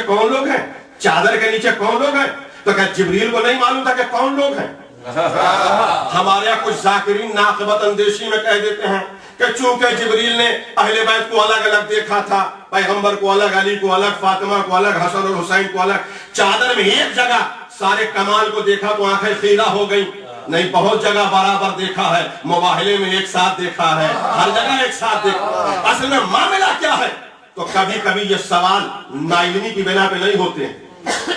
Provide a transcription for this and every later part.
کون لوگ ہیں؟ چادر کے نیچے کون لوگ ہیں؟ تو کہ جبریل کو نہیں معلوم تھا کہ کون لوگ ہیں؟ ہمارے یہاں کچھ ذاکرین ناقبت اندیشی میں کہہ دیتے ہیں کہ چونکہ جبریل نے اہل بیت کو الگ الگ دیکھا تھا، پیغمبر کو الگ، علی کو الگ، فاطمہ کو الگ، حسن اور حسین کو الگ، چادر میں ایک جگہ سارے کمال کو دیکھا تو آنکھیں خیرہ ہو گئی. نہیں، بہت جگہ برابر دیکھا ہے، مباہلے میں ایک ساتھ دیکھا ہے، ہر جگہ ایک ساتھ دیکھا. اصل میں معاملہ کیا ہے؟ تو کبھی کبھی یہ سوال نا علمی کی بنا پہ نہیں ہوتے ہیں.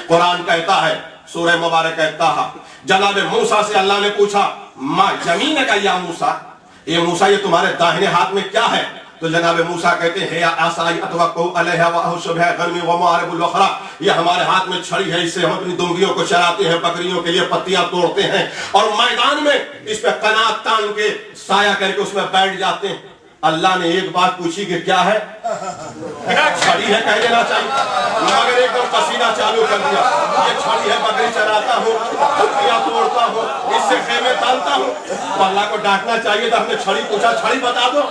قرآن کہتا ہے، سورہ مبارک کہتا ہے، جناب موسیٰ سے اللہ نے پوچھا ما زمین کا یا موسیٰ، یہ موسیٰ یہ تمہارے داہنے ہاتھ میں کیا ہے؟ تو جناب موسیٰ کہتے ہیں ہے آسائی اتوقع علیہ وحشب ہے غنمی ومعارب الاخرى، یہ ہمارے ہاتھ میں چھڑی ہے، اس سے ہم اپنی دنگیوں کو چراتے ہیں، بکریوں کے لیے پتیاں توڑتے ہیں اور میدان میں اس پہ قنات تان کے سایہ کر کے اس میں بیٹھ جاتے ہیں. اللہ نے ایک بات پوچھی کہ کیا ہے؟ چھڑی ہے کہہ دینا چاہیے، مگر ایک دم پسینہ چالو کر دیا. یہ چھڑی ہے، بکری چراتا ہوں، پتیاں توڑتا ہوں، اس سے خیمے تالتا ہوں. تو اللہ کو ڈانٹنا چاہیے تھا، ہم نے چھڑی پوچھا چھڑی بتا دو،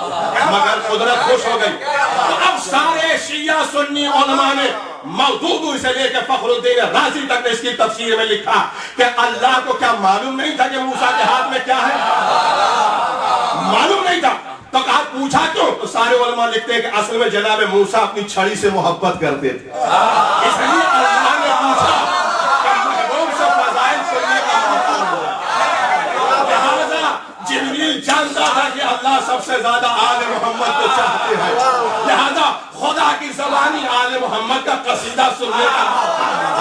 مگر قدرت خوش ہو گئی. تو اب سارے شیعہ سنی علماء نے مودودی سے لے کے فخر الدین رازی تک نے اس کی تفسیر میں لکھا کہ اللہ کو کیا معلوم نہیں تھا کہ موسیٰ کے ہاتھ میں کیا ہے؟ معلوم نہیں تھا. تو کہا پوچھا کیوں؟ تو سارے علماء لکھتے ہیں کہ اصل میں جناب موسیٰ اپنی چھڑی سے محبت کرتے تھے، اس لیے اللہ نے پوچھا کہ محبوب سے فضائل سننے کا موقع ملا. لہذا جبریل جانتا تھا کہ اللہ سب سے زیادہ آل محمد کو چاہتے ہیں، لہذا خدا کی زبانی آل محمد کا قصیدہ سننے کا موقع ملا.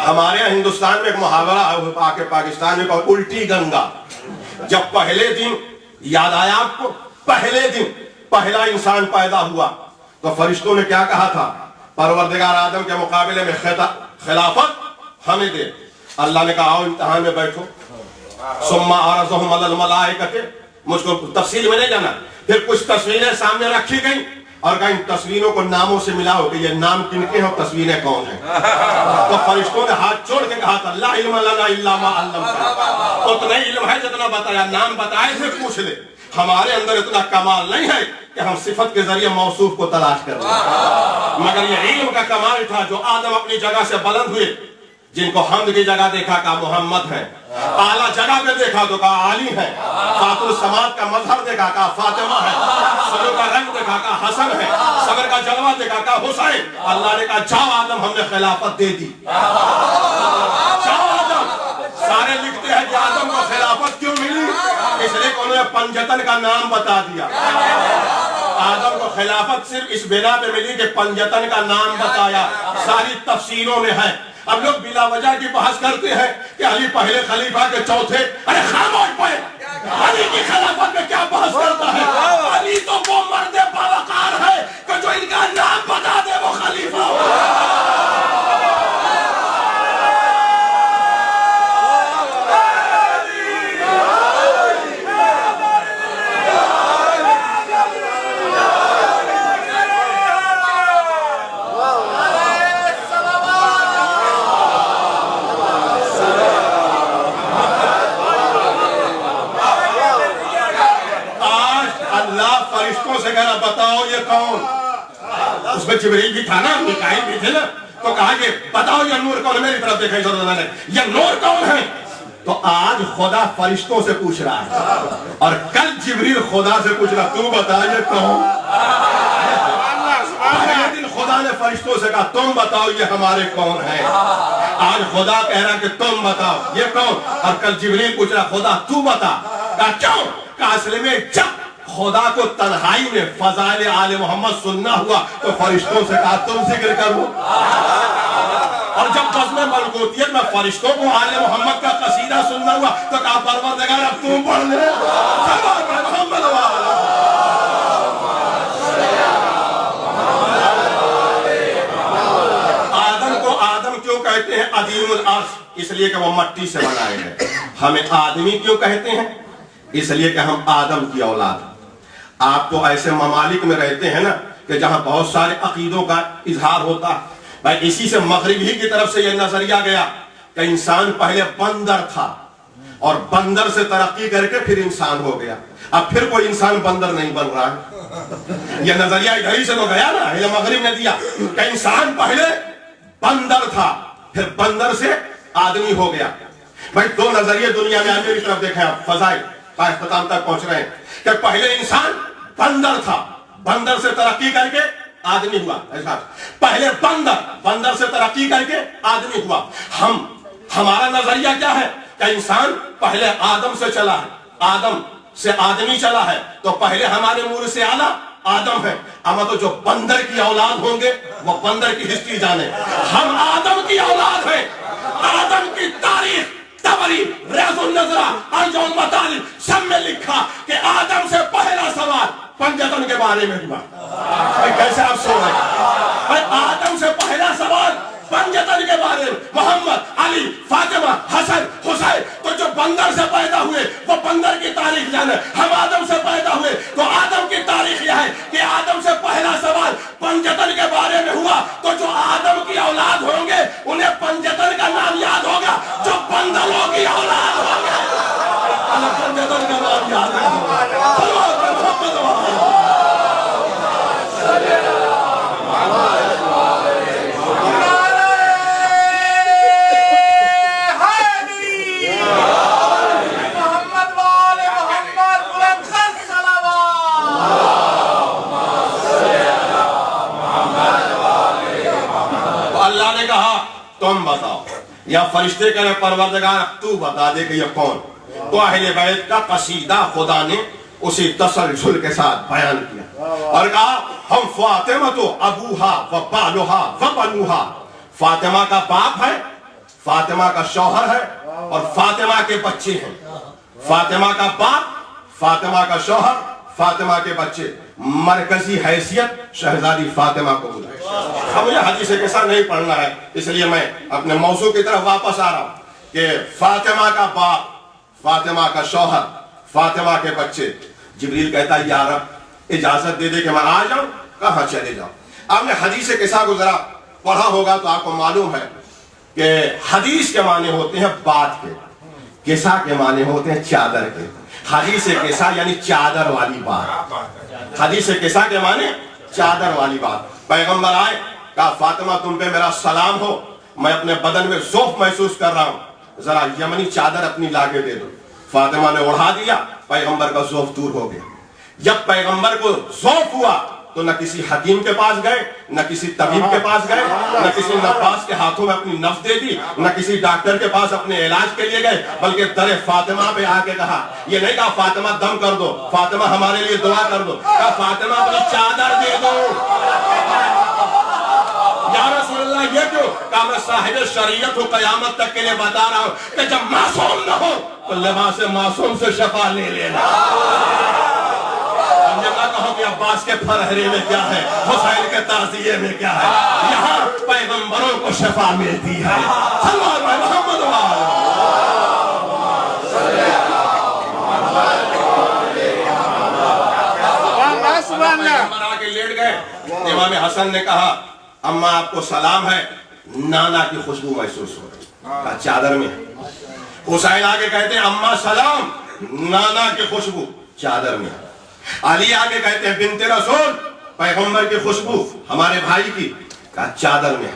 ہمارے یہاں ہندوستان میں ایک محاورہ ہے، پاکستان میں الٹی گنگا. جب پہلے دن یاد آیا آپ کو، پہلے دن پہلا انسان پیدا ہوا تو فرشتوں نے کیا کہا تھا؟ پروردگار آدم کے مقابلے میں خلافت ہمیں دے. اللہ نے کہا آؤ امتحان میں بیٹھو. ثم عرضهم علی الملائکۃ، مجھ کو تفصیل میں نہیں جانا. پھر کچھ تصویریں سامنے رکھی گئیں اور کہا ان تصویروں کو ناموں سے ملاؤ کہ یہ نام کن کے ہیں اور تصویریں کون ہیں. تو فرشتوں نے ہاتھ چھوڑ کے کہا تھا لا علم لنا الا ما علمتنا، اتنا علم ہے جتنا بتایا، نام بتائے تھے پوچھ لے. ہمارے اندر اتنا کمال نہیں ہے کہ ہم صفت کے ذریعے موصوف کو تلاش کر لیں، مگر یہ علم کا کمال تھا جو آدم اپنی جگہ سے بلند ہوئے. جن کو حمد کی جگہ دیکھا کہا محمد ہے، اعلیٰ جگہ پہ دیکھا تو کہا علی ہے، فاطر السماعت کا مظہر دیکھا کہا فاطمہ ہے، سرو کا رنگ دیکھا کہا حسن ہے، صبر کا جلوہ دیکھا کہا حسین. اللہ نے کہا جاؤ آدم ہم نے خلافت دے دی. جاؤ آدم. سارے لکھتے ہیں کہ آدم کو خلافت کیوں ملی؟ اس لیے کہ انہوں نے پنجتن کا نام بتا دیا. آدم کو خلافت صرف اس بنا پہ ملی کہ پنجتن کا نام بتایا. ساری تفسیروں میں ہے. اب لوگ بلا وجہ کی بحث کرتے ہیں کہ علی پہلے خلیفہ کے چوتھے. ارے خاموش پڑے، علی کی خلافت میں کیا بحث کرتا ہے؟ علی تو وہ مرد باوقار ہے کہ جو ان کا نام بتا دے وہ خلیفہ ہو. بتاؤ یہ کون؟ اس میں جبریل بھی تھا نا، میکائیل بھی تھے نا. تو کہا کہ بتاؤ یہ نور کون ہے؟ میری طرف دیکھیں ضرور، یہ نور کون ہے؟ تو آج خدا فرشتوں سے پوچھ رہا ہے اور کل جبریل خدا سے پوچھ رہا تو بتا یہ کون. پہلے دن خدا نے فرشتوں سے کہا تم بتاؤ یہ ہمارے کون ہے. آج خدا کہہ رہا کہ تم بتاؤ یہ کون، اور کل جبریل پوچھ رہا خدا تو بتا. کہا کیوں؟ کہا اصل میں جب خدا کو تنہائی میں فضائل آل محمد سننا ہوا تو فرشتوں سے کہا تم ذکر کرو، اور جب بزم ملکوتیت میں فرشتوں کو آل محمد کا قصیدہ سننا ہوا تو کہا پروردگار اب تم پڑھ لے محمد. آدم کو آدم کیوں کہتے ہیں؟ عظیم العرش، اس لیے کہ وہ مٹی سے بنائے ہیں. ہمیں آدمی کیوں کہتے ہیں؟ اس لیے کہ ہم آدم کی اولاد. آپ تو ایسے ممالک میں رہتے ہیں نا کہ جہاں بہت سارے عقیدوں کا اظہار ہوتا ہے. بھائی اسی سے مغرب ہی کی طرف سے یہ نظریہ گیا کہ انسان پہلے بندر تھا اور بندر سے ترقی کر کے پھر انسان ہو گیا. اب پھر کوئی انسان بندر نہیں بن رہا ہے. یہ نظریہ ادھر ہی سے تو گیا نا, یہ مغرب نے دیا کہ انسان پہلے بندر تھا پھر بندر سے آدمی ہو گیا. بھائی دو نظریے دنیا میں آگے کی طرف دیکھیں, آپ فضائل کا اختتام تک پہنچ رہے ہیں کہ پہلے انسان بندر تھا, بندر سے ترقی کر کے آدمی ہوا. ایسا پہلے بندر سے ترقی کر کے آدمی ہوا. ہمارا نظریہ کیا ہے کہ انسان پہلے آدم سے چلا ہے, آدم سے آدمی چلا ہے, تو پہلے ہمارے مول سے آنا آدم ہے. اما تو جو بندر کی اولاد ہوں گے وہ بندر کی ہسٹری جانے. ہم آدم کی اولاد ہیں. آدم کی تاریخ تبری, ریاض النظرہ, ارجع المطالب سب میں لکھا کہ آدم سے پہلا سوال پنجتن کے بارے میں ہوا. کیسے آپ سو رہے ہیں؟ آدم سے پہلا سوال پنجتن کے بارے میں, محمد, علی, فاطمہ, حسن, حسین. تو جو بندر سے پیدا ہوئے وہ بندر کی تاریخ جانے. ہم آدم سے پیدا ہوئے تو آدم کی تاریخ یہ ہے کہ آدم سے پہلا سوال پنجتن کے بارے میں ہوا. تو جو آدم کی اولاد ہوں گے انہیں پنجتن کا نام یاد ہوگا, جو بندروں کی اولاد ہوں گے پنجتن کا نام یاد ہوگا. تم بتاؤ, یا فرشتے کہنے پروردگار تو بتا دے کہ یہ کون. تو اہل بیت کا قصیدہ خدا نے اسی تسلسل کے ساتھ بیان کیا اور کہا ہم فاطمہ تو ابوہا و بالوہا و بنوہا. فاطمہ کا باپ ہے, فاطمہ کا شوہر ہے اور فاطمہ کے بچے ہیں. فاطمہ کا باپ, فاطمہ کا شوہر, فاطمہ کے بچے. مرکزی حیثیت شہزادی فاطمہ کو ملا. اب مجھے حدیث قصہ نہیں پڑھنا ہے, اس لیے میں اپنے موضوع کی طرف واپس آ رہا ہوں کہ فاطمہ کا باپ, فاطمہ کا شوہر, فاطمہ کے بچے. جبریل کہتا ہے یا رب اجازت دے دے کہ میں آ جاؤں. کہاں چلے جاؤں؟ آپ نے حدیث قصہ کو ذرا پڑھا ہوگا تو آپ کو معلوم ہے کہ حدیث کے معنی ہوتے ہیں بات کے, قصہ کے معنی ہوتے ہیں چادر کے. حدیث قصہ یعنی چادر والی بات. حدیث قصہ کے معنی چادر والی بات. پیغمبر آئے, کہا فاطمہ تم پہ میرا سلام ہو, میں اپنے بدن میں ذوف محسوس کر رہا ہوں, ذرا یمنی چادر اپنی لاکے دے دو. فاطمہ نے اڑا دیا, پیغمبر کا ذوف دور ہو گیا. جب پیغمبر کو ذوف ہوا تو نہ کسی حکیم کے پاس گئے, نہ کسی طبیب کے پاس گئے, نہ کسی نفاس کے ہاتھوں میں اپنی نفس دے دی, نہ کسی ڈاکٹر کے پاس اپنے علاج کے لیے گئے, بلکہ در فاطمہ پہ آ کے کہا. یہ نہیں کہا فاطمہ دم کر دو, فاطمہ ہمارے لیے دعا کر دو, کہا فاطمہ اپنی چادر دے دو. یا رسول اللہ یہ کیوں؟ کہا میں صاحب شریعت ہوں, قیامت تک کے لیے بتا رہا ہوں کہ جب معصوم نہ ہو تو لباس معصوم سے شفا لے لینا. کہو کہ عباس کے فرہرے میں کیا ہے, حسین کے تعزیے میں کیا ہے, یہاں پیغمبروں کو شفا ملتی ہے. صلی اللہ علیہ محمد پیغمبر آ کے لیٹ گئے. امام حسن نے کہا اماں آپ کو سلام ہے, نانا کی خوشبو محسوس ہو رہی. کہا چادر میں. حسین آگے کہتے ہیں اماں سلام, نانا کی خوشبو چادر میں. علی آگے کہتے ہیں بنت رسول, پیغمبر کی خوشبو ہمارے بھائی کی, کہا چادر میں.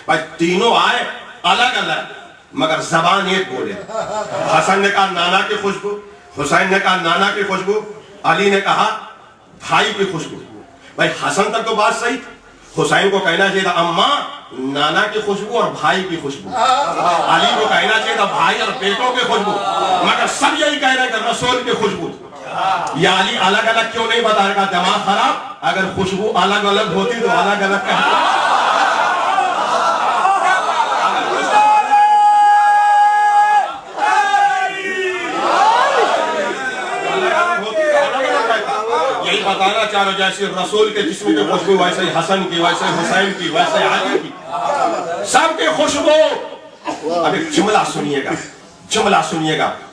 بھائی تینوں آئے الگ الگ مگر زبان ایک بولے. حسن نے کہا نانا کی خوشبو, حسین نے کہا نانا کی خوشبو, علی نے کہا بھائی کی خوشبو. بھائی حسن تک تو بات صحیح, حسین کو کہنا چاہیے تھا اماں نانا کی خوشبو اور بھائی کی خوشبو, علی کو کہنا چاہیے تھا بھائی اور بیٹوں کی خوشبو, مگر سب یہی کہہ رہے کہ رسول کی خوشبو. یا علی الگ الگ کیوں نہیں بتا رہا؟ دماغ خراب, اگر خوشبو الگ الگ ہوتی تو الگ الگ کہتے. یہی بتانا چاہ رہا جیسے رسول کے جسم کی خوشبو ویسے ہی حسن کی, ویسے حسین کی, ویسے علی کی, سب کی خوشبو. اب ایک جملہ سنیے گا, جملہ سنیے گا.